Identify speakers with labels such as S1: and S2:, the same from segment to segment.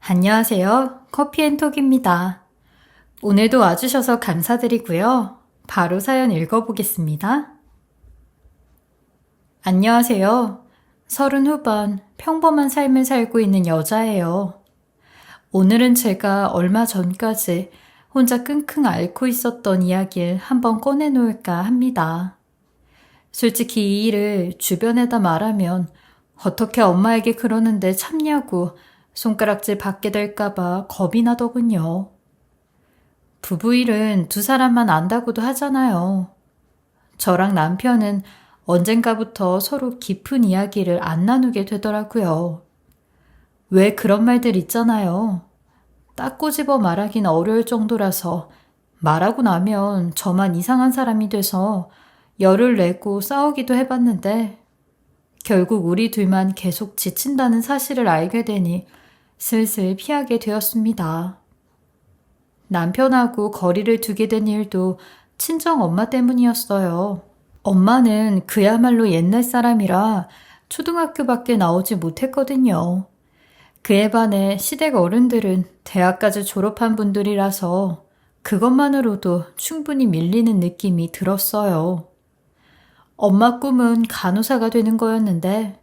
S1: 안녕하세요. 커피앤톡입니다. 오늘도 와주셔서 감사드리고요. 바로 사연 읽어보겠습니다. 안녕하세요. 30 후반 평범한 삶을 살고 있는 여자예요. 오늘은 제가 얼마 전까지 혼자 끙끙 앓고 있었던 이야기를 한번 꺼내놓을까 합니다. 솔직히 이 일을 주변에다 말하면 어떻게 엄마에게 그러는데 참냐고 손가락질 받게 될까봐 겁이 나더군요. 부부 일은 두 사람만 안다고도 하잖아요. 저랑 남편은 언젠가부터 서로 깊은 이야기를 안 나누게 되더라고요. 왜 그런 말들 있잖아요. 딱 꼬집어 말하긴 어려울 정도라서 말하고 나면 저만 이상한 사람이 돼서 열을 내고 싸우기도 해봤는데 결국 우리 둘만 계속 지친다는 사실을 알게 되니 슬슬 피하게 되었습니다. 남편하고 거리를 두게 된 일도 친정 엄마 때문이었어요. 엄마는 그야말로 옛날 사람이라 초등학교밖에 나오지 못했거든요. 그에 반해 시댁 어른들은 대학까지 졸업한 분들이라서 그것만으로도 충분히 밀리는 느낌이 들었어요. 엄마 꿈은 간호사가 되는 거였는데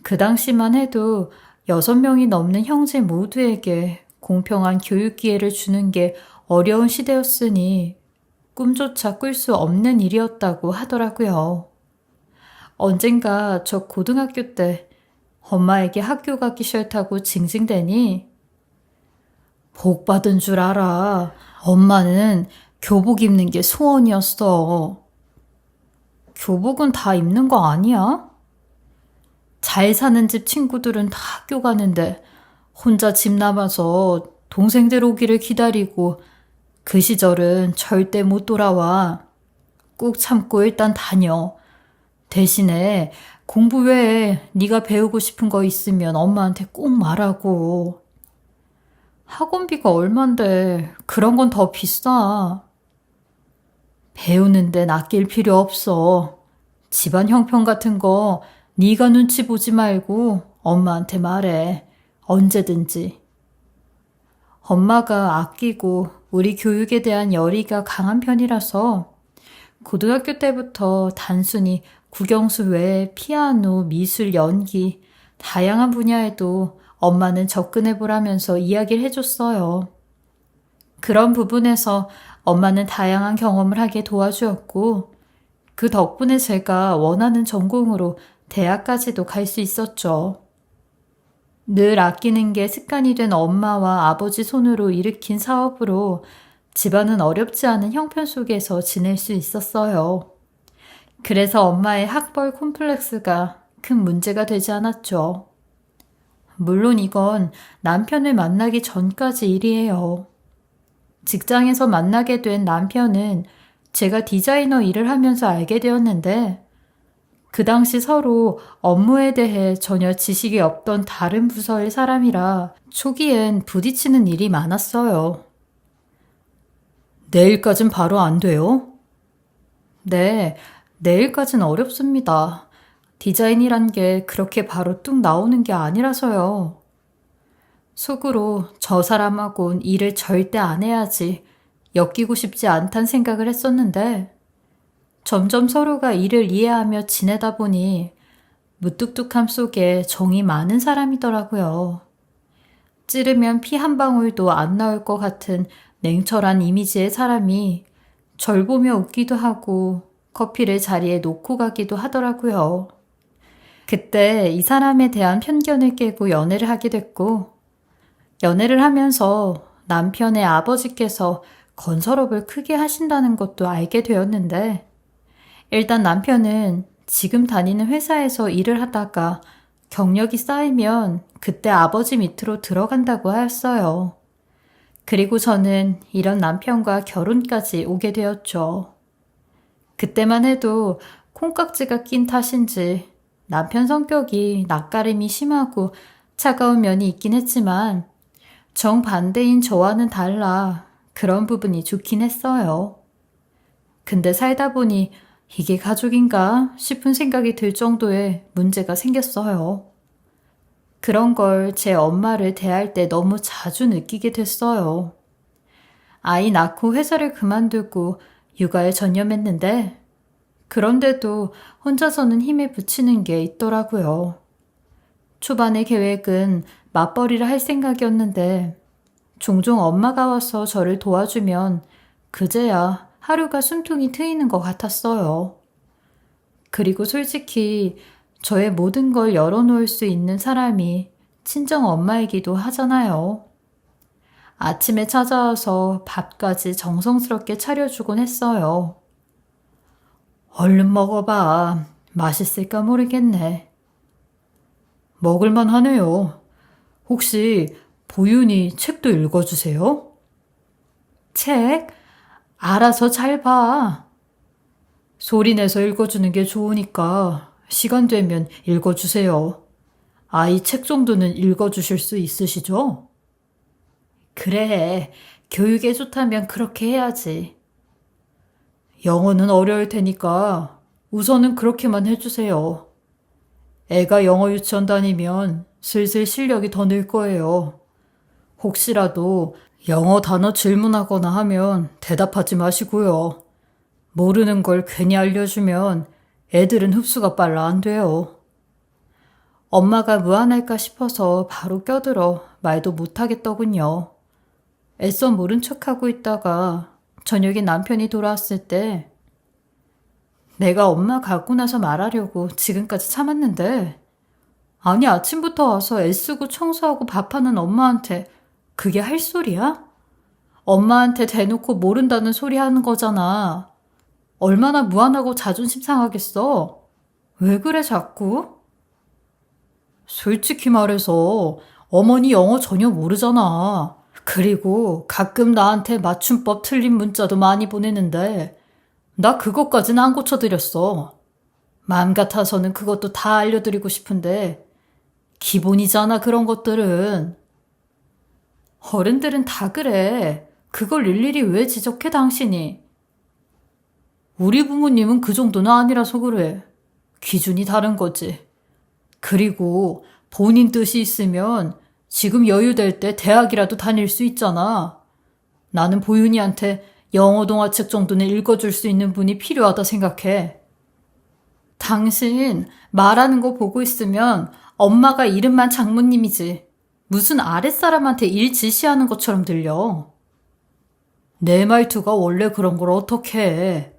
S1: 그 당시만 해도 6명이 넘는 형제 모두에게 공평한 교육 기회를 주는 게 어려운 시대였으니 꿈조차 꿀 수 없는 일이었다고 하더라고요. 언젠가 저 고등학교 때 엄마에게 학교 가기 싫다고 징징대니 복 받은 줄 알아. 엄마는 교복 입는 게 소원이었어. 교복은 다 입는 거 아니야? 잘 사는 집 친구들은 다 학교 가는데 혼자 집 남아서 동생들 오기를 기다리고 그 시절은 절대 못 돌아와. 꾹 참고 일단 다녀. 대신에 공부 외에 네가 배우고 싶은 거 있으면 엄마한테 꼭 말하고. 학원비가 얼만데 그런 건 더 비싸. 배우는 데는 아낄 필요 없어. 집안 형편 같은 거 네가 눈치 보지 말고 엄마한테 말해. 언제든지. 엄마가 아끼고 우리 교육에 대한 열의가 강한 편이라서 고등학교 때부터 단순히 국영수 외에 피아노, 미술, 연기, 다양한 분야에도 엄마는 접근해보라면서 이야기를 해줬어요. 그런 부분에서 엄마는 다양한 경험을 하게 도와주었고 그 덕분에 제가 원하는 전공으로 대학까지도 갈 수 있었죠. 늘 아끼는 게 습관이 된 엄마와 아버지 손으로 일으킨 사업으로 집안은 어렵지 않은 형편 속에서 지낼 수 있었어요. 그래서 엄마의 학벌 콤플렉스가 큰 문제가 되지 않았죠. 물론 이건 남편을 만나기 전까지 일이에요. 직장에서 만나게 된 남편은 제가 디자이너 일을 하면서 알게 되었는데 그 당시 서로 업무에 대해 전혀 지식이 없던 다른 부서의 사람이라 초기엔 부딪히는 일이 많았어요. 내일까진 바로 안 돼요? 네, 내일까진 어렵습니다. 디자인이란 게 그렇게 바로 뚝 나오는 게 아니라서요. 속으로 저 사람하고는 일을 절대 안 해야지 엮이고 싶지 않단 생각을 했었는데 점점 서로가 일을 이해하며 지내다 보니 무뚝뚝함 속에 정이 많은 사람이더라고요. 찌르면 피 한 방울도 안 나올 것 같은 냉철한 이미지의 사람이 절 보며 웃기도 하고 커피를 자리에 놓고 가기도 하더라고요. 그때 이 사람에 대한 편견을 깨고 연애를 하게 됐고 연애를 하면서 남편의 아버지께서 건설업을 크게 하신다는 것도 알게 되었는데 일단 남편은 지금 다니는 회사에서 일을 하다가 경력이 쌓이면 그때 아버지 밑으로 들어간다고 하였어요. 그리고 저는 이런 남편과 결혼까지 오게 되었죠. 그때만 해도 콩깍지가 낀 탓인지 남편 성격이 낯가림이 심하고 차가운 면이 있긴 했지만 정반대인 저와는 달라 그런 부분이 좋긴 했어요. 근데 살다 보니 이게 가족인가 싶은 생각이 들 정도의 문제가 생겼어요. 그런 걸 제 엄마를 대할 때 너무 자주 느끼게 됐어요. 아이 낳고 회사를 그만두고 육아에 전념했는데, 그런데도 혼자서는 힘에 부치는 게 있더라고요. 초반의 계획은 맞벌이를 할 생각이었는데, 종종 엄마가 와서 저를 도와주면 그제야 하루가 숨통이 트이는 것 같았어요. 그리고 솔직히 저의 모든 걸 열어놓을 수 있는 사람이 친정 엄마이기도 하잖아요. 아침에 찾아와서 밥까지 정성스럽게 차려주곤 했어요. 얼른 먹어봐. 맛있을까 모르겠네. 먹을만 하네요. 혹시 보윤이 책도 읽어주세요? 책? 알아서 잘 봐. 소리내서 읽어주는 게 좋으니까 시간 되면 읽어주세요. 아이 책 정도는 읽어주실 수 있으시죠? 그래, 교육에 좋다면 그렇게 해야지. 영어는 어려울 테니까 우선은 그렇게만 해주세요. 애가 영어 유치원 다니면 슬슬 실력이 더 늘 거예요. 혹시라도 영어 단어 질문하거나 하면 대답하지 마시고요. 모르는 걸 괜히 알려주면 애들은 흡수가 빨라 안 돼요. 엄마가 무안할까 싶어서 바로 껴들어 말도 못하겠더군요. 애써 모른 척하고 있다가 저녁에 남편이 돌아왔을 때 내가 엄마 갖고 나서 말하려고 지금까지 참았는데 아니 아침부터 와서 애쓰고 청소하고 밥하는 엄마한테 그게 할 소리야? 엄마한테 대놓고 모른다는 소리 하는 거잖아. 얼마나 무안하고 자존심 상하겠어? 왜 그래 자꾸? 솔직히 말해서 어머니 영어 전혀 모르잖아. 그리고 가끔 나한테 맞춤법 틀린 문자도 많이 보내는데 나 그것까지는 안 고쳐드렸어. 마음 같아서는 그것도 다 알려드리고 싶은데 기본이잖아 그런 것들은. 어른들은 다 그래. 그걸 일일이 왜 지적해 당신이. 우리 부모님은 그 정도는 아니라서 그래. 기준이 다른 거지. 그리고 본인 뜻이 있으면 지금 여유될 때 대학이라도 다닐 수 있잖아. 나는 보윤이한테 영어 동화책 정도는 읽어줄 수 있는 분이 필요하다 생각해. 당신 말하는 거 보고 있으면 엄마가 이름만 장모님이지. 무슨 아랫사람한테 일 지시하는 것처럼 들려. 내 말투가 원래 그런 걸 어떻게 해.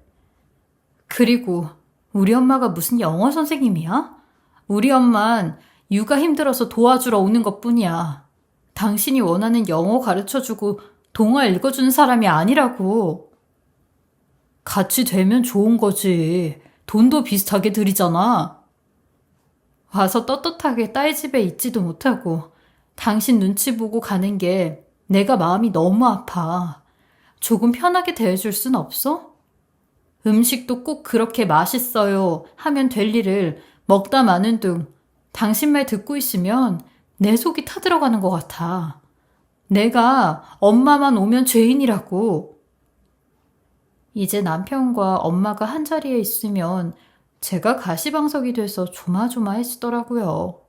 S1: 그리고 우리 엄마가 무슨 영어 선생님이야? 우리 엄만 육아 힘들어서 도와주러 오는 것뿐이야. 당신이 원하는 영어 가르쳐주고 동화 읽어주는 사람이 아니라고. 같이 되면 좋은 거지. 돈도 비슷하게 들이잖아. 와서 떳떳하게 딸 집에 있지도 못하고 당신 눈치 보고 가는 게 내가 마음이 너무 아파. 조금 편하게 대해줄 순 없어? 음식도 꼭 그렇게 맛있어요 하면 될 일을 먹다 마는 둥 당신 말 듣고 있으면 내 속이 타들어가는 것 같아. 내가 엄마만 오면 죄인이라고. 이제 남편과 엄마가 한자리에 있으면 제가 가시방석이 돼서 조마조마해지더라고요.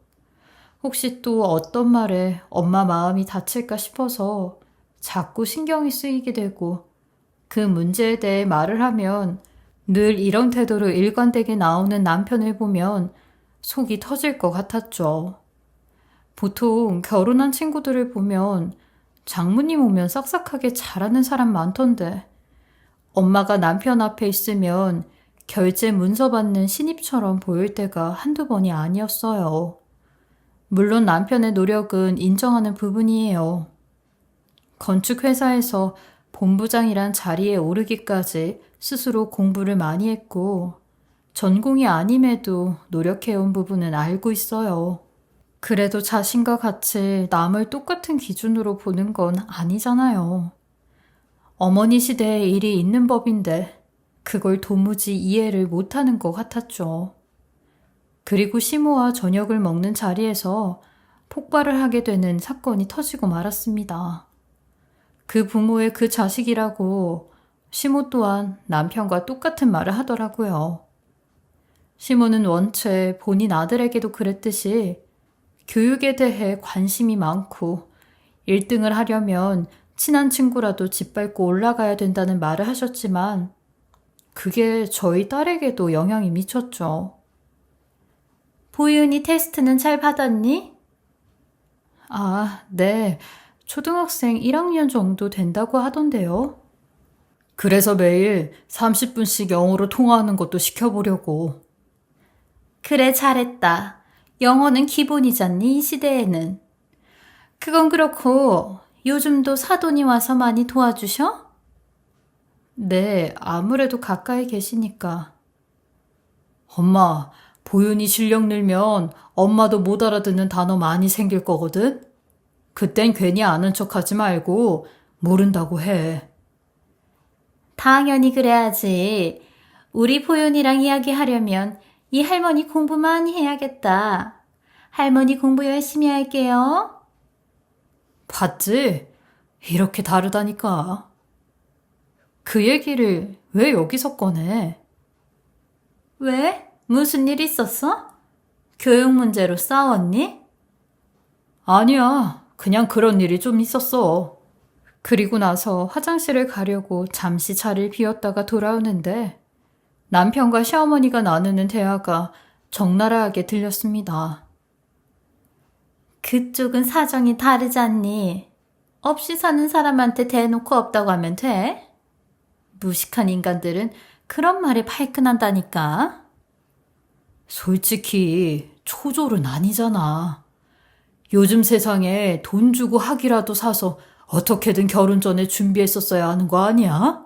S1: 혹시 또 어떤 말에 엄마 마음이 다칠까 싶어서 자꾸 신경이 쓰이게 되고 그 문제에 대해 말을 하면 늘 이런 태도로 일관되게 나오는 남편을 보면 속이 터질 것 같았죠. 보통 결혼한 친구들을 보면 장모님 오면 싹싹하게 잘하는 사람 많던데 엄마가 남편 앞에 있으면 결제 문서 받는 신입처럼 보일 때가 한두 번이 아니었어요. 물론 남편의 노력은 인정하는 부분이에요. 건축회사에서 본부장이란 자리에 오르기까지 스스로 공부를 많이 했고 전공이 아님에도 노력해온 부분은 알고 있어요. 그래도 자신과 같이 남을 똑같은 기준으로 보는 건 아니잖아요. 어머니 시대에 일이 있는 법인데 그걸 도무지 이해를 못하는 것 같았죠. 그리고 시모와 저녁을 먹는 자리에서 폭발을 하게 되는 사건이 터지고 말았습니다. 그 부모의 그 자식이라고 시모 또한 남편과 똑같은 말을 하더라고요. 시모는 원체 본인 아들에게도 그랬듯이 교육에 대해 관심이 많고 1등을 하려면 친한 친구라도 짓밟고 올라가야 된다는 말을 하셨지만 그게 저희 딸에게도 영향이 미쳤죠. 보윤이 테스트는 잘 받았니? 아, 네. 초등학생 1학년 정도 된다고 하던데요. 그래서 매일 30분씩 영어로 통화하는 것도 시켜보려고. 그래, 잘했다. 영어는 기본이잖니, 이 시대에는. 그건 그렇고 요즘도 사돈이 와서 많이 도와주셔? 네, 아무래도 가까이 계시니까. 엄마, 보윤이 실력 늘면 엄마도 못 알아듣는 단어 많이 생길 거거든? 그땐 괜히 아는 척 하지 말고 모른다고 해. 당연히 그래야지. 우리 보윤이랑 이야기하려면 이 할머니 공부 많이 해야겠다. 할머니 공부 열심히 할게요. 봤지? 이렇게 다르다니까. 그 얘기를 왜 여기서 꺼내? 왜? 무슨 일 있었어? 교육 문제로 싸웠니? 아니야. 그냥 그런 일이 좀 있었어. 그리고 나서 화장실을 가려고 잠시 자리를 비웠다가 돌아오는데 남편과 시어머니가 나누는 대화가 적나라하게 들렸습니다. 그쪽은 사정이 다르잖니. 없이 사는 사람한테 대놓고 없다고 하면 돼? 무식한 인간들은 그런 말에 발끈한다니까. 솔직히 초졸은 아니잖아. 요즘 세상에 돈 주고 학이라도 사서 어떻게든 결혼 전에 준비했었어야 하는 거 아니야?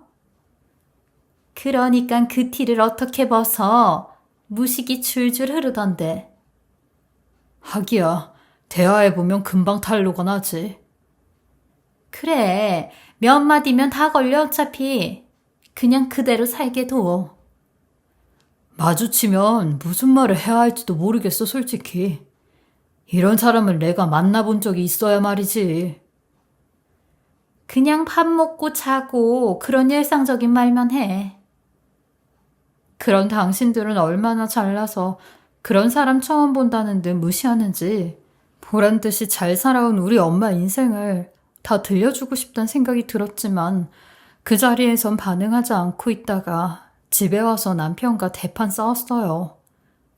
S1: 그러니까 그 티를 어떻게 벗어? 무식이 줄줄 흐르던데. 하기야, 대화해보면 금방 탄로가 나지. 그래, 몇 마디면 다 걸려 어차피. 그냥 그대로 살게 둬. 마주치면 무슨 말을 해야 할지도 모르겠어, 솔직히. 이런 사람을 내가 만나본 적이 있어야 말이지. 그냥 밥 먹고 자고 그런 일상적인 말만 해. 그런 당신들은 얼마나 잘나서 그런 사람 처음 본다는 듯 무시하는지 보란 듯이 잘 살아온 우리 엄마 인생을 다 들려주고 싶다는 생각이 들었지만 그 자리에선 반응하지 않고 있다가 집에 와서 남편과 대판 싸웠어요.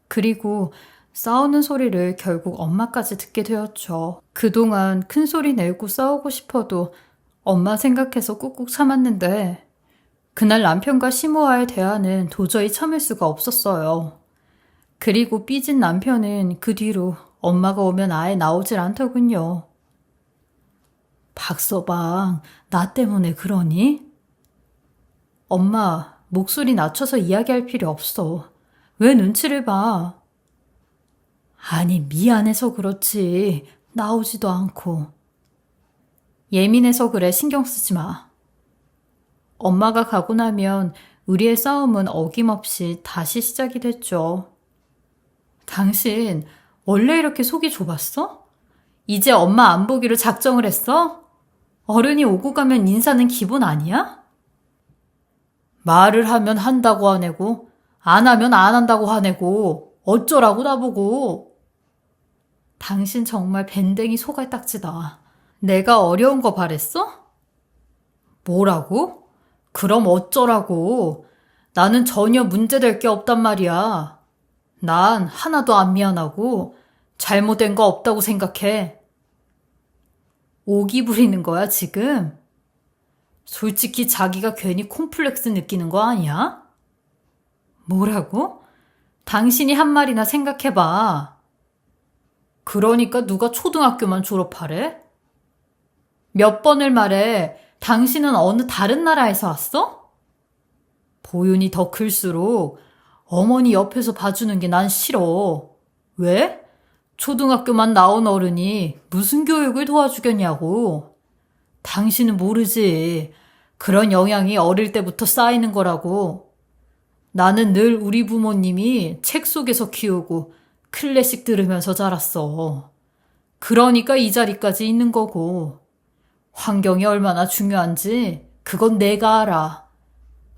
S1: 그리고 싸우는 소리를 결국 엄마까지 듣게 되었죠. 그동안 큰 소리 내고 싸우고 싶어도 엄마 생각해서 꾹꾹 참았는데 그날 남편과 시모와의 대화는 도저히 참을 수가 없었어요. 그리고 삐진 남편은 그 뒤로 엄마가 오면 아예 나오질 않더군요. 박서방, 나 때문에 그러니? 엄마, 목소리 낮춰서 이야기할 필요 없어. 왜 눈치를 봐? 아니, 미안해서 그렇지. 나오지도 않고. 예민해서 그래, 신경 쓰지 마. 엄마가 가고 나면 우리의 싸움은 어김없이 다시 시작이 됐죠. 당신, 원래 이렇게 속이 좁았어? 이제 엄마 안 보기로 작정을 했어? 어른이 오고 가면 인사는 기본 아니야? 말을 하면 한다고 하네고, 안 하면 안 한다고 하네고, 어쩌라고 나보고. 당신 정말 밴댕이 소갈딱지다. 내가 어려운 거 바랬어? 뭐라고? 그럼 어쩌라고. 나는 전혀 문제될 게 없단 말이야. 난 하나도 안 미안하고 잘못된 거 없다고 생각해. 오기 부리는 거야, 지금? 솔직히 자기가 괜히 콤플렉스 느끼는 거 아니야? 뭐라고? 당신이 한 말이나 생각해봐. 그러니까 누가 초등학교만 졸업하래? 몇 번을 말해. 당신은 어느 다른 나라에서 왔어? 보윤이 더 클수록 어머니 옆에서 봐주는 게 난 싫어. 왜? 초등학교만 나온 어른이 무슨 교육을 도와주겠냐고. 당신은 모르지. 그런 영향이 어릴 때부터 쌓이는 거라고. 나는 늘 우리 부모님이 책 속에서 키우고 클래식 들으면서 자랐어. 그러니까 이 자리까지 있는 거고. 환경이 얼마나 중요한지 그건 내가 알아.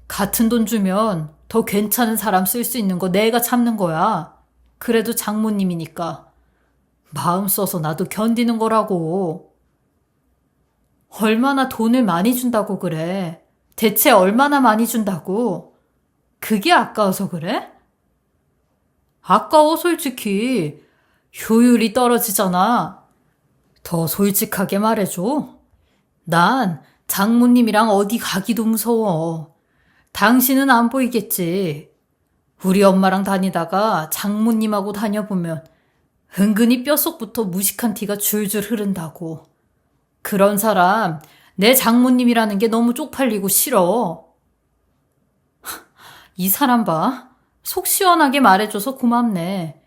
S1: 같은 돈 주면 더 괜찮은 사람 쓸 수 있는 거 내가 참는 거야. 그래도 장모님이니까. 마음 써서 나도 견디는 거라고. 얼마나 돈을 많이 준다고 그래? 대체 얼마나 많이 준다고? 그게 아까워서 그래? 아까워, 솔직히. 효율이 떨어지잖아. 더 솔직하게 말해줘. 난 장모님이랑 어디 가기도 무서워. 당신은 안 보이겠지. 우리 엄마랑 다니다가 장모님하고 다녀보면 은근히 뼛속부터 무식한 티가 줄줄 흐른다고. 그런 사람, 내 장모님이라는 게 너무 쪽팔리고 싫어. 이 사람 봐. 속 시원하게 말해줘서 고맙네.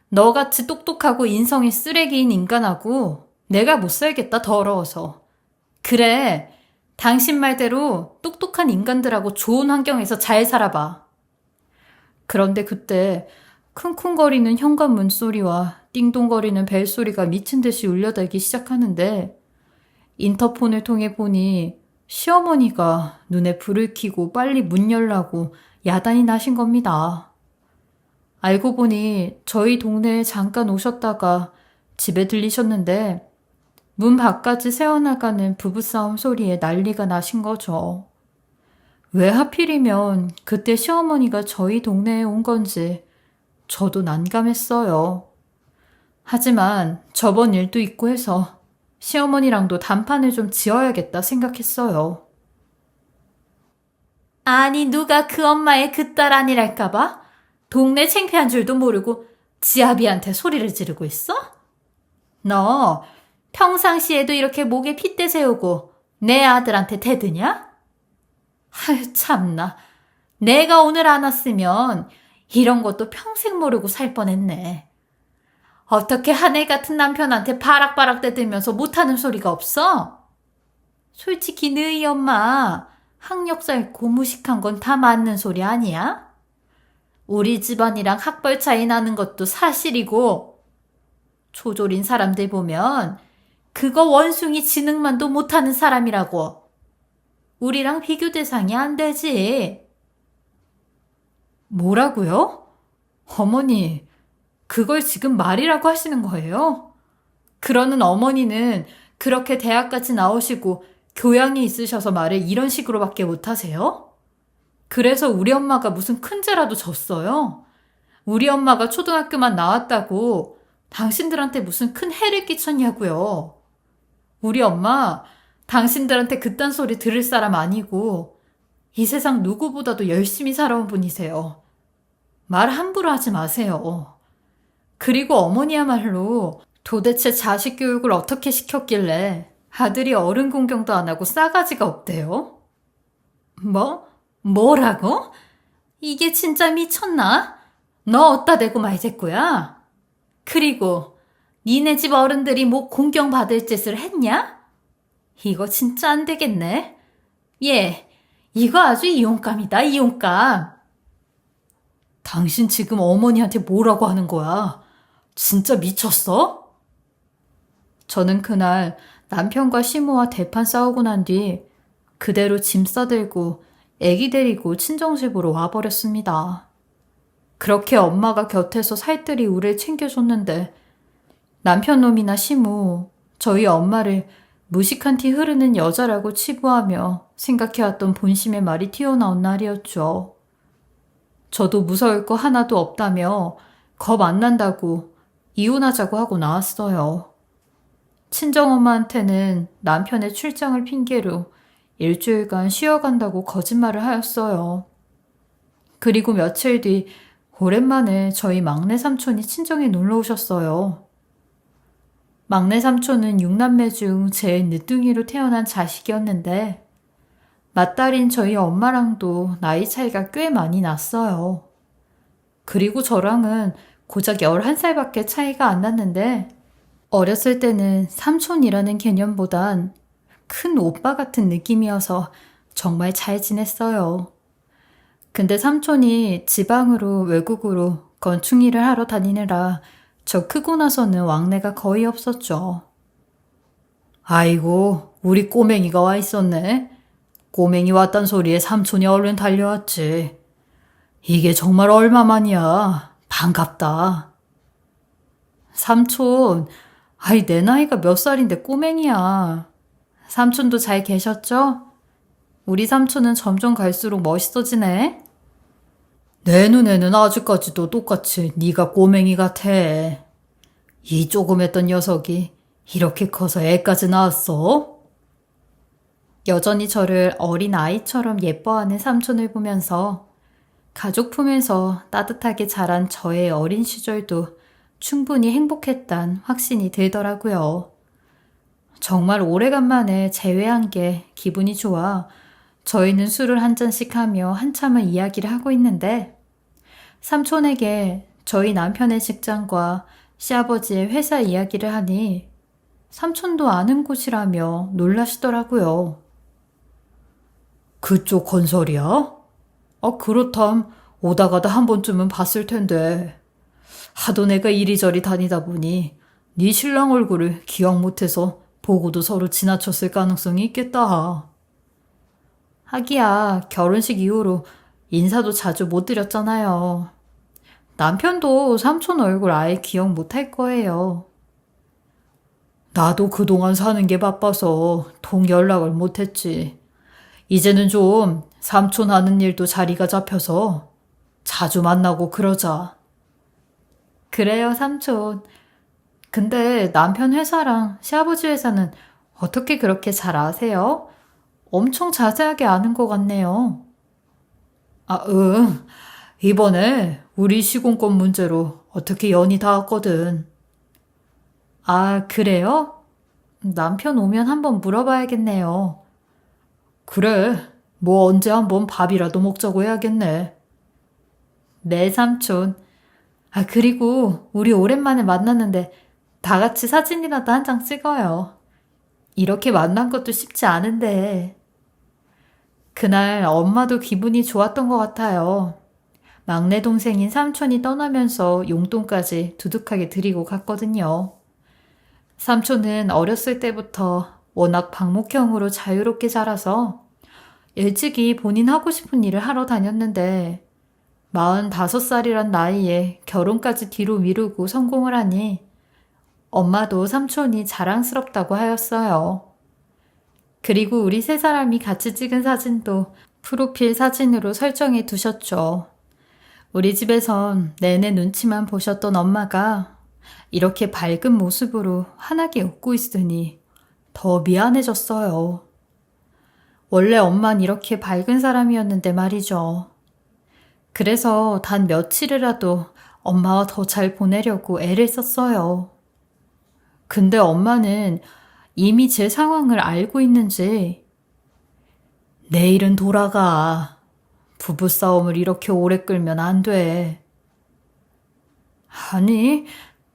S1: 너같이 똑똑하고 인성이 쓰레기인 인간하고 내가 못 살겠다, 더러워서. 그래, 당신 말대로 똑똑한 인간들하고 좋은 환경에서 잘 살아봐. 그런데 그때 쿵쿵거리는 현관문 소리와 띵동거리는 벨소리가 미친 듯이 울려대기 시작하는데 인터폰을 통해 보니 시어머니가 눈에 불을 켜고 빨리 문 열라고 야단이 나신 겁니다. 알고 보니 저희 동네에 잠깐 오셨다가 집에 들리셨는데 문 밖까지 새어나가는 부부싸움 소리에 난리가 나신 거죠. 왜 하필이면 그때 시어머니가 저희 동네에 온 건지 저도 난감했어요. 하지만 저번 일도 있고 해서 시어머니랑도 단판을 좀 지어야겠다 생각했어요. 아니, 누가 그 엄마의 그 딸 아니랄까봐? 동네 창피한 줄도 모르고 지아비한테 소리를 지르고 있어? 너 평상시에도 이렇게 목에 핏대 세우고 내 아들한테 대드냐? 아유, 참나. 내가 오늘 안 왔으면 이런 것도 평생 모르고 살 뻔했네. 어떻게 하늘 같은 남편한테 바락바락 대들면서 못하는 소리가 없어? 솔직히 너희 엄마 학력사 있고 무식한 건 다 맞는 소리 아니야? 우리 집안이랑 학벌 차이 나는 것도 사실이고 초졸인 사람들 보면 그거 원숭이 지능만도 못하는 사람이라고. 우리랑 비교 대상이 안 되지. 뭐라고요? 어머니, 그걸 지금 말이라고 하시는 거예요? 그러는 어머니는 그렇게 대학까지 나오시고 교양이 있으셔서 말을 이런 식으로밖에 못하세요? 그래서 우리 엄마가 무슨 큰 죄라도 졌어요? 우리 엄마가 초등학교만 나왔다고 당신들한테 무슨 큰 해를 끼쳤냐고요? 우리 엄마 당신들한테 그딴 소리 들을 사람 아니고 이 세상 누구보다도 열심히 살아온 분이세요. 말 함부로 하지 마세요. 그리고 어머니야말로 도대체 자식 교육을 어떻게 시켰길래 아들이 어른 공경도 안 하고 싸가지가 없대요? 뭐라고? 이게 진짜 미쳤나? 너 어디다 대고 말제꾸야? 그리고 니네 집 어른들이 뭐 공경받을 짓을 했냐? 이거 진짜 안 되겠네. 예, 이거 아주 이용감이다, 이용감. 당신 지금 어머니한테 뭐라고 하는 거야? 진짜 미쳤어? 저는 그날 남편과 시모와 대판 싸우고 난 뒤 그대로 짐 싸들고 애기 데리고 친정집으로 와버렸습니다. 그렇게 엄마가 곁에서 살뜰히 우리를 챙겨줬는데 남편 놈이나 시모, 저희 엄마를 무식한 티 흐르는 여자라고 치부하며 생각해왔던 본심의 말이 튀어나온 날이었죠. 저도 무서울 거 하나도 없다며 겁 안 난다고 이혼하자고 하고 나왔어요. 친정엄마한테는 남편의 출장을 핑계로 일주일간 쉬어간다고 거짓말을 하였어요. 그리고 며칠 뒤 오랜만에 저희 막내 삼촌이 친정에 놀러 오셨어요. 막내 삼촌은 6남매 중 제일 늦둥이로 태어난 자식이었는데 맏딸인 저희 엄마랑도 나이 차이가 꽤 많이 났어요. 그리고 저랑은 고작 11살밖에 차이가 안 났는데 어렸을 때는 삼촌이라는 개념보단 큰 오빠 같은 느낌이어서 정말 잘 지냈어요. 근데 삼촌이 지방으로 외국으로 건축 일을 하러 다니느라 저 크고 나서는 왕래가 거의 없었죠. 아이고, 우리 꼬맹이가 와 있었네. 꼬맹이 왔단 소리에 삼촌이 얼른 달려왔지. 이게 정말 얼마만이야. 반갑다. 삼촌, 아이, 내 나이가 몇 살인데 꼬맹이야. 삼촌도 잘 계셨죠? 우리 삼촌은 점점 갈수록 멋있어지네. 내 눈에는 아직까지도 똑같이 네가 꼬맹이 같아. 이 조그맸던 녀석이 이렇게 커서 애까지 낳았어? 여전히 저를 어린 아이처럼 예뻐하는 삼촌을 보면서 가족 품에서 따뜻하게 자란 저의 어린 시절도 충분히 행복했단 확신이 들더라고요. 정말 오래간만에 재회한 게 기분이 좋아 저희는 술을 한 잔씩 하며 한참을 이야기를 하고 있는데 삼촌에게 저희 남편의 직장과 시아버지의 회사 이야기를 하니 삼촌도 아는 곳이라며 놀라시더라고요. 그쪽 건설이야? 그렇담 오다 가다 한 번쯤은 봤을 텐데. 하도 내가 이리저리 다니다 보니 네 신랑 얼굴을 기억 못해서 보고도 서로 지나쳤을 가능성이 있겠다. 하기야 결혼식 이후로 인사도 자주 못 드렸잖아요. 남편도 삼촌 얼굴 아예 기억 못할 거예요. 나도 그동안 사는 게 바빠서 통 연락을 못했지. 이제는 좀 삼촌 하는 일도 자리가 잡혀서 자주 만나고 그러자. 그래요, 삼촌. 근데 남편 회사랑 시아버지 회사는 어떻게 그렇게 잘 아세요? 엄청 자세하게 아는 것 같네요. 응. 이번에 우리 시공권 문제로 어떻게 연이 닿았거든. 그래요? 남편 오면 한번 물어봐야겠네요. 그래, 뭐 언제 한번 밥이라도 먹자고 해야겠네. 네, 삼촌. 그리고 우리 오랜만에 만났는데 다 같이 사진이라도 한 장 찍어요. 이렇게 만난 것도 쉽지 않은데. 그날 엄마도 기분이 좋았던 것 같아요. 막내 동생인 삼촌이 떠나면서 용돈까지 두둑하게 드리고 갔거든요. 삼촌은 어렸을 때부터 워낙 방목형으로 자유롭게 자라서 일찍이 본인 하고 싶은 일을 하러 다녔는데 45살이란 나이에 결혼까지 뒤로 미루고 성공을 하니 엄마도 삼촌이 자랑스럽다고 하였어요. 그리고 우리 세 사람이 같이 찍은 사진도 프로필 사진으로 설정해 두셨죠. 우리 집에선 내내 눈치만 보셨던 엄마가 이렇게 밝은 모습으로 환하게 웃고 있으니 더 미안해졌어요. 원래 엄만 이렇게 밝은 사람이었는데 말이죠. 그래서 단 며칠이라도 엄마와 더 잘 보내려고 애를 썼어요. 근데 엄마는 이미 제 상황을 알고 있는지 내일은 돌아가. 부부싸움을 이렇게 오래 끌면 안 돼. 아니,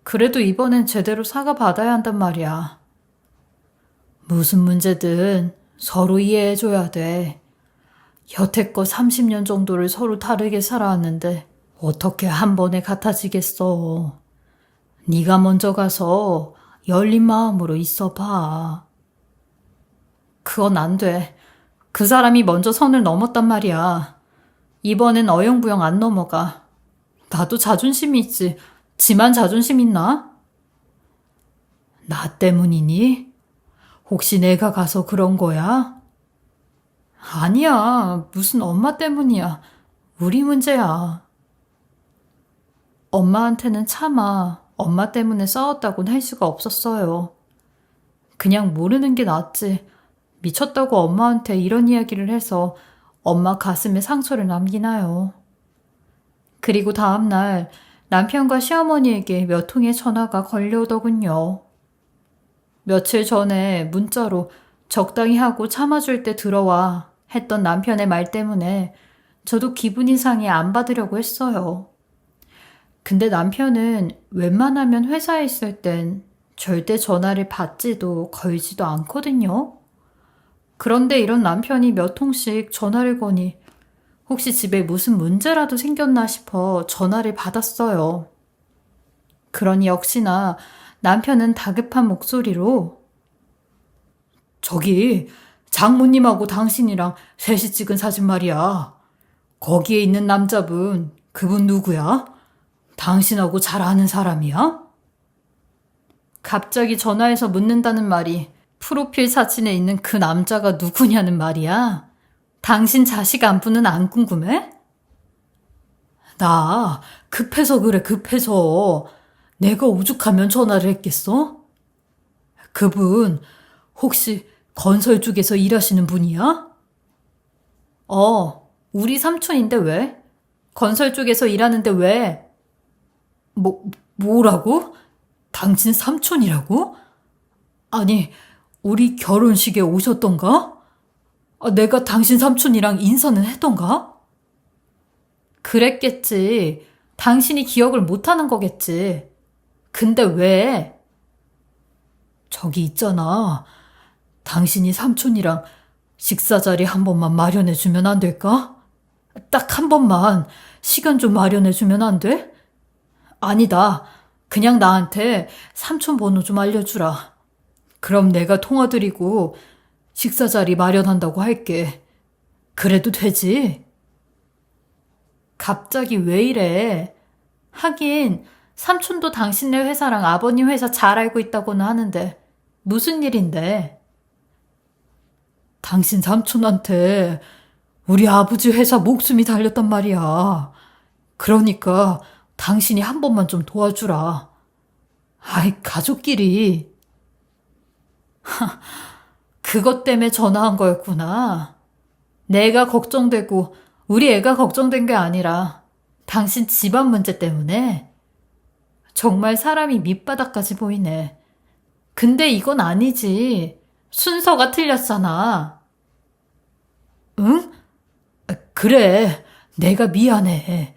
S1: 그래도 이번엔 제대로 사과받아야 한단 말이야. 무슨 문제든 서로 이해해줘야 돼. 여태껏 30년 정도를 서로 다르게 살아왔는데 어떻게 한 번에 같아지겠어. 네가 먼저 가서 열린 마음으로 있어봐. 그건 안 돼. 그 사람이 먼저 선을 넘었단 말이야. 이번엔 어영부영 안 넘어가. 나도 자존심이 있지. 지만 자존심 있나? 나 때문이니? 혹시 내가 가서 그런 거야? 아니야. 무슨 엄마 때문이야. 우리 문제야. 엄마한테는 차마 엄마 때문에 싸웠다고는 할 수가 없었어요. 그냥 모르는 게 낫지. 미쳤다고 엄마한테 이런 이야기를 해서 엄마 가슴에 상처를 남기나요. 그리고 다음날 남편과 시어머니에게 몇 통의 전화가 걸려오더군요. 며칠 전에 문자로 적당히 하고 참아줄 때 들어와 했던 남편의 말 때문에 저도 기분이 상해 안 받으려고 했어요. 근데 남편은 웬만하면 회사에 있을 땐 절대 전화를 받지도 걸지도 않거든요. 그런데 이런 남편이 몇 통씩 전화를 거니 혹시 집에 무슨 문제라도 생겼나 싶어 전화를 받았어요. 그러니 역시나 남편은 다급한 목소리로 저기 장모님하고 당신이랑 셋이 찍은 사진 말이야. 거기에 있는 남자분 그분 누구야? 당신하고 잘 아는 사람이야? 갑자기 전화해서 묻는다는 말이 프로필 사진에 있는 그 남자가 누구냐는 말이야? 당신 자식 안부는 안 궁금해? 나 급해서 그래, 급해서. 내가 오죽하면 전화를 했겠어? 그분 혹시 건설 쪽에서 일하시는 분이야? 우리 삼촌인데 왜? 건설 쪽에서 일하는데 왜? 뭐라고? 당신 삼촌이라고? 아니, 우리 결혼식에 오셨던가? 내가 당신 삼촌이랑 인사는 했던가? 그랬겠지. 당신이 기억을 못하는 거겠지. 근데 왜? 저기 있잖아. 당신이 삼촌이랑 식사 자리 한 번만 마련해 주면 안 될까? 딱 한 번만 시간 좀 마련해 주면 안 돼? 아니다. 그냥 나한테 삼촌 번호 좀 알려주라. 그럼 내가 통화 드리고 식사 자리 마련한다고 할게. 그래도 되지? 갑자기 왜 이래? 하긴 삼촌도 당신네 회사랑 아버님 회사 잘 알고 있다고는 하는데 무슨 일인데? 당신 삼촌한테 우리 아버지 회사 목숨이 달렸단 말이야. 그러니까 당신이 한 번만 좀 도와주라. 아이, 가족끼리. 그것 때문에 전화한 거였구나. 내가 걱정되고 우리 애가 걱정된 게 아니라 당신 집안 문제 때문에. 정말 사람이 밑바닥까지 보이네. 근데 이건 아니지. 순서가 틀렸잖아. 응? 그래. 내가 미안해.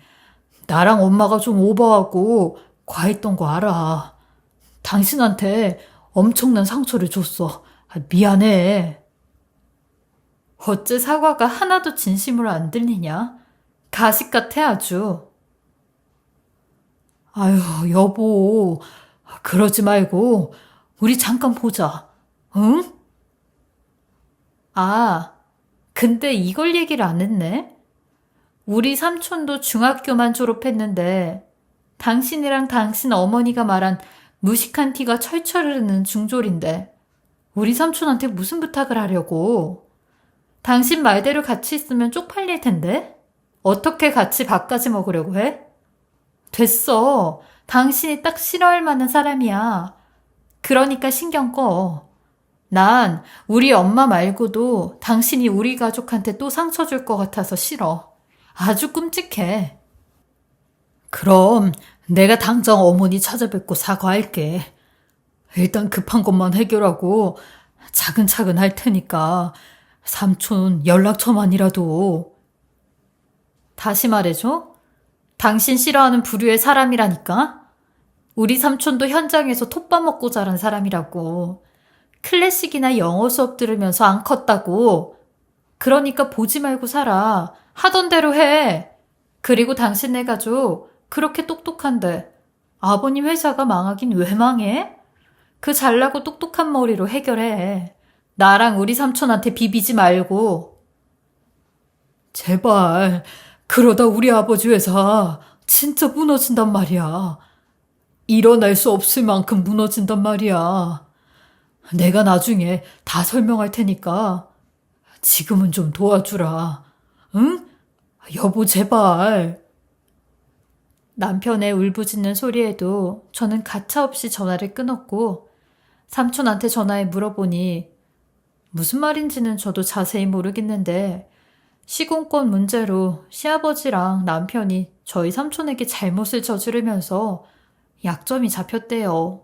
S1: 나랑 엄마가 좀 오버하고 과했던 거 알아. 당신한테 엄청난 상처를 줬어. 미안해. 어째 사과가 하나도 진심으로 안 들리냐? 가식 같아 아주. 아유, 여보. 그러지 말고 우리 잠깐 보자. 응? 아, 근데 이걸 얘기를 안 했네? 우리 삼촌도 중학교만 졸업했는데 당신이랑 당신 어머니가 말한 무식한 티가 철철 흐르는 중졸인데 우리 삼촌한테 무슨 부탁을 하려고? 당신 말대로 같이 있으면 쪽팔릴 텐데? 어떻게 같이 밥까지 먹으려고 해? 됐어. 당신이 딱 싫어할 만한 사람이야. 그러니까 신경 꺼. 난 우리 엄마 말고도 당신이 우리 가족한테 또 상처 줄 것 같아서 싫어. 아주 끔찍해. 그럼 내가 당장 어머니 찾아뵙고 사과할게. 일단 급한 것만 해결하고 차근차근 할 테니까 삼촌 연락처만이라도. 다시 말해줘. 당신 싫어하는 부류의 사람이라니까? 우리 삼촌도 현장에서 톱밥 먹고 자란 사람이라고. 클래식이나 영어 수업 들으면서 안 컸다고. 그러니까 보지 말고 살아. 하던 대로 해. 그리고 당신네 가족 그렇게 똑똑한데 아버님 회사가 망하긴 왜 망해? 그 잘나고 똑똑한 머리로 해결해. 나랑 우리 삼촌한테 비비지 말고. 제발. 그러다 우리 아버지 회사 진짜 무너진단 말이야. 일어날 수 없을 만큼 무너진단 말이야. 내가 나중에 다 설명할 테니까 지금은 좀 도와주라. 응? 여보, 제발. 남편의 울부짖는 소리에도 저는 가차없이 전화를 끊었고 삼촌한테 전화해 물어보니 무슨 말인지는 저도 자세히 모르겠는데 시공권 문제로 시아버지랑 남편이 저희 삼촌에게 잘못을 저지르면서 약점이 잡혔대요.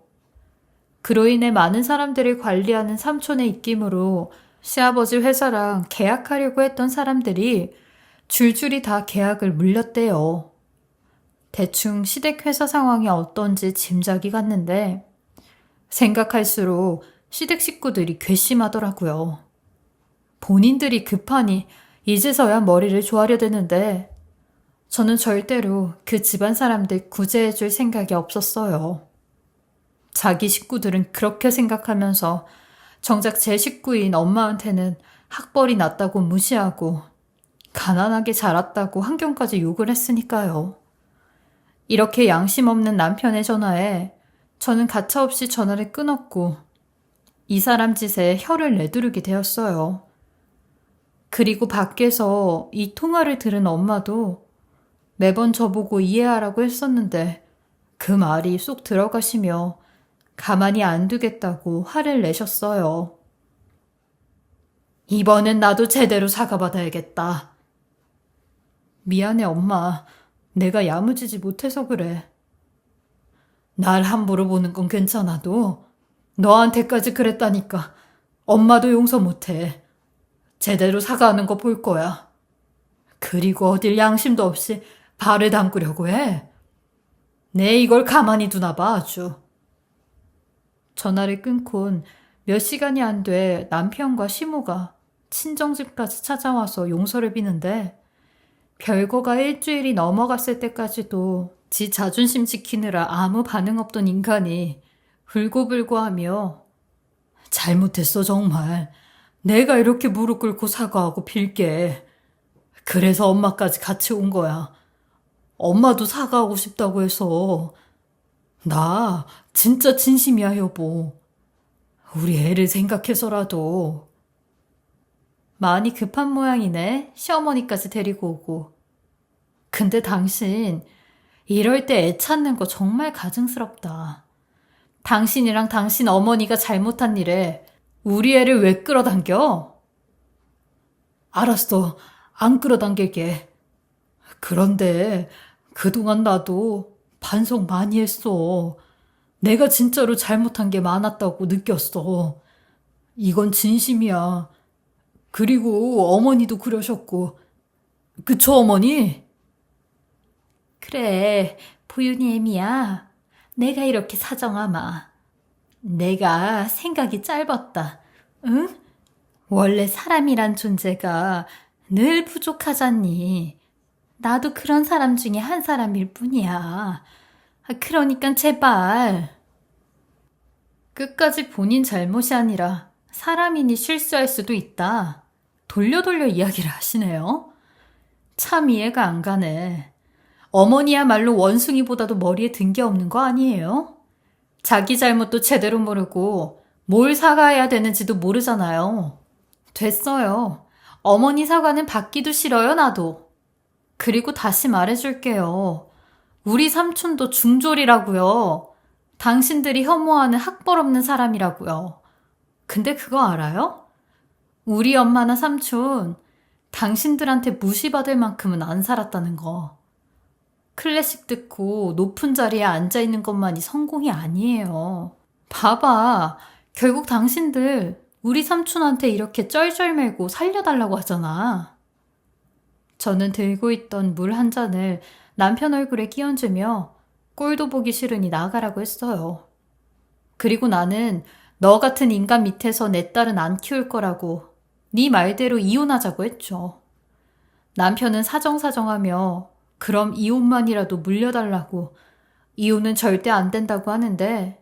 S1: 그로 인해 많은 사람들을 관리하는 삼촌의 입김으로 시아버지 회사랑 계약하려고 했던 사람들이 줄줄이 다 계약을 물렸대요. 대충 시댁 회사 상황이 어떤지 짐작이 갔는데 생각할수록 시댁 식구들이 괘씸하더라고요. 본인들이 급하니 이제서야 머리를 조아려 대는데 저는 절대로 그 집안 사람들 구제해줄 생각이 없었어요. 자기 식구들은 그렇게 생각하면서 정작 제 식구인 엄마한테는 학벌이 낮다고 무시하고 가난하게 자랐다고 한경까지 욕을 했으니까요. 이렇게 양심 없는 남편의 전화에 저는 가차없이 전화를 끊었고 이 사람 짓에 혀를 내두르게 되었어요. 그리고 밖에서 이 통화를 들은 엄마도 매번 저보고 이해하라고 했었는데 그 말이 쏙 들어가시며 가만히 안 두겠다고 화를 내셨어요. 이번엔 나도 제대로 사과받아야겠다. 미안해, 엄마. 내가 야무지지 못해서 그래. 날 함부로 보는 건 괜찮아도 너한테까지 그랬다니까 엄마도 용서 못해. 제대로 사과하는 거 볼 거야. 그리고 어딜 양심도 없이 발을 담그려고 해. 내 이걸 가만히 두나 봐, 아주. 전화를 끊곤 몇 시간이 안 돼 남편과 시모가 친정집까지 찾아와서 용서를 비는데 별거가 일주일이 넘어갔을 때까지도 지 자존심 지키느라 아무 반응 없던 인간이 울고불고하며 잘못했어 정말. 내가 이렇게 무릎 꿇고 사과하고 빌게. 그래서 엄마까지 같이 온 거야. 엄마도 사과하고 싶다고 해서. 나 진짜 진심이야 여보. 우리 애를 생각해서라도. 많이 급한 모양이네. 시어머니까지 데리고 오고. 근데 당신 이럴 때 애 찾는 거 정말 가증스럽다. 당신이랑 당신 어머니가 잘못한 일에 우리 애를 왜 끌어당겨? 알았어. 안 끌어당길게. 그런데 그동안 나도 반성 많이 했어. 내가 진짜로 잘못한 게 많았다고 느꼈어. 이건 진심이야. 그리고 어머니도 그러셨고. 그쵸, 어머니? 그래, 보윤이 애미야. 내가 이렇게 사정하마. 내가 생각이 짧았다. 응? 원래 사람이란 존재가 늘 부족하잖니. 나도 그런 사람 중에 한 사람일 뿐이야. 그러니까 제발. 끝까지 본인 잘못이 아니라 사람이니 실수할 수도 있다. 돌려 이야기를 하시네요. 참 이해가 안 가네. 어머니야말로 원숭이보다도 머리에 든 게 없는 거 아니에요? 자기 잘못도 제대로 모르고 뭘 사과해야 되는지도 모르잖아요. 됐어요. 어머니 사과는 받기도 싫어요, 나도. 그리고 다시 말해줄게요. 우리 삼촌도 중졸이라고요. 당신들이 혐오하는 학벌 없는 사람이라고요. 근데 그거 알아요? 우리 엄마나 삼촌, 당신들한테 무시받을 만큼은 안 살았다는 거. 클래식 듣고 높은 자리에 앉아있는 것만이 성공이 아니에요. 봐봐. 결국 당신들 우리 삼촌한테 이렇게 쩔쩔매고 살려달라고 하잖아. 저는 들고 있던 물 한 잔을 남편 얼굴에 끼얹으며 꼴도 보기 싫으니 나가라고 했어요. 그리고 나는 너 같은 인간 밑에서 내 딸은 안 키울 거라고 네 말대로 이혼하자고 했죠. 남편은 사정사정하며 그럼 이혼만이라도 물려달라고 이혼은 절대 안 된다고 하는데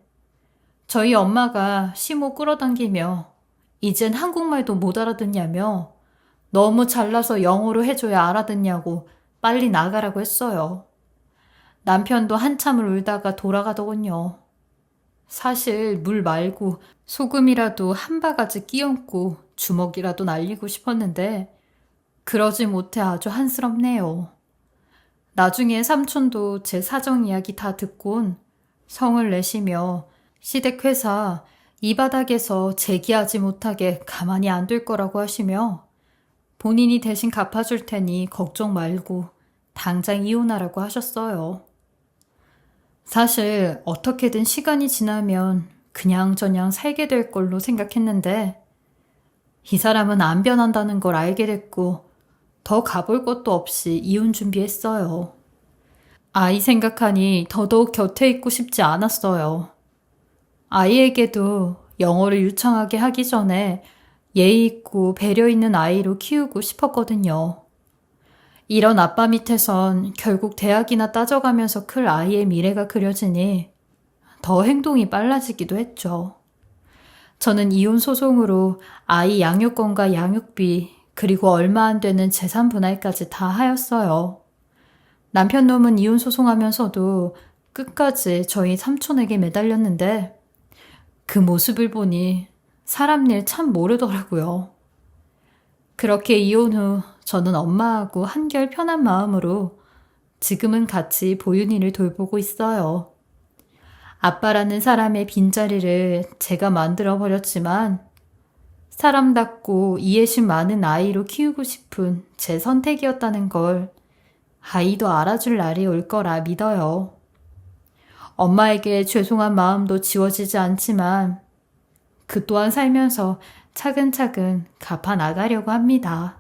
S1: 저희 엄마가 시모 끌어당기며 이젠 한국말도 못 알아듣냐며 너무 잘나서 영어로 해줘야 알아듣냐고 빨리 나가라고 했어요. 남편도 한참을 울다가 돌아가더군요. 사실 물 말고 소금이라도 한 바가지 끼얹고 주먹이라도 날리고 싶었는데 그러지 못해 아주 한스럽네요. 나중에 삼촌도 제 사정 이야기 다 듣곤 성을 내시며 시댁회사 이 바닥에서 재기하지 못하게 가만히 안 둘 거라고 하시며 본인이 대신 갚아줄 테니 걱정 말고 당장 이혼하라고 하셨어요. 사실 어떻게든 시간이 지나면 그냥저냥 살게 될 걸로 생각했는데 이 사람은 안 변한다는 걸 알게 됐고 더 가볼 것도 없이 이혼 준비했어요. 아이 생각하니 더더욱 곁에 있고 싶지 않았어요. 아이에게도 영어를 유창하게 하기 전에 예의 있고 배려 있는 아이로 키우고 싶었거든요. 이런 아빠 밑에선 결국 대학이나 따져가면서 클 아이의 미래가 그려지니 더 행동이 빨라지기도 했죠. 저는 이혼 소송으로 아이 양육권과 양육비 그리고 얼마 안 되는 재산 분할까지 다 하였어요. 남편 놈은 이혼 소송하면서도 끝까지 저희 삼촌에게 매달렸는데 그 모습을 보니 사람 일 참 모르더라고요. 그렇게 이혼 후 저는 엄마하고 한결 편한 마음으로 지금은 같이 보윤이를 돌보고 있어요. 아빠라는 사람의 빈자리를 제가 만들어 버렸지만 사람답고 이해심 많은 아이로 키우고 싶은 제 선택이었다는 걸 아이도 알아줄 날이 올 거라 믿어요. 엄마에게 죄송한 마음도 지워지지 않지만 그 또한 살면서 차근차근 갚아 나가려고 합니다.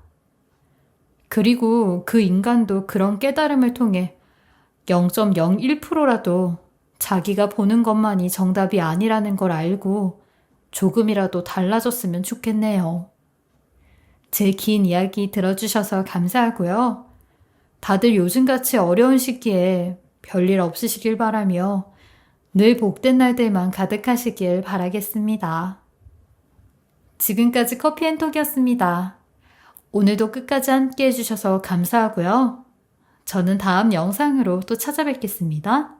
S1: 그리고 그 인간도 그런 깨달음을 통해 0.01%라도 자기가 보는 것만이 정답이 아니라는 걸 알고 조금이라도 달라졌으면 좋겠네요. 제 긴 이야기 들어주셔서 감사하고요. 다들 요즘같이 어려운 시기에 별일 없으시길 바라며 늘 복된 날들만 가득하시길 바라겠습니다. 지금까지 커피앤톡이었습니다. 오늘도 끝까지 함께 해주셔서 감사하고요. 저는 다음 영상으로 또 찾아뵙겠습니다.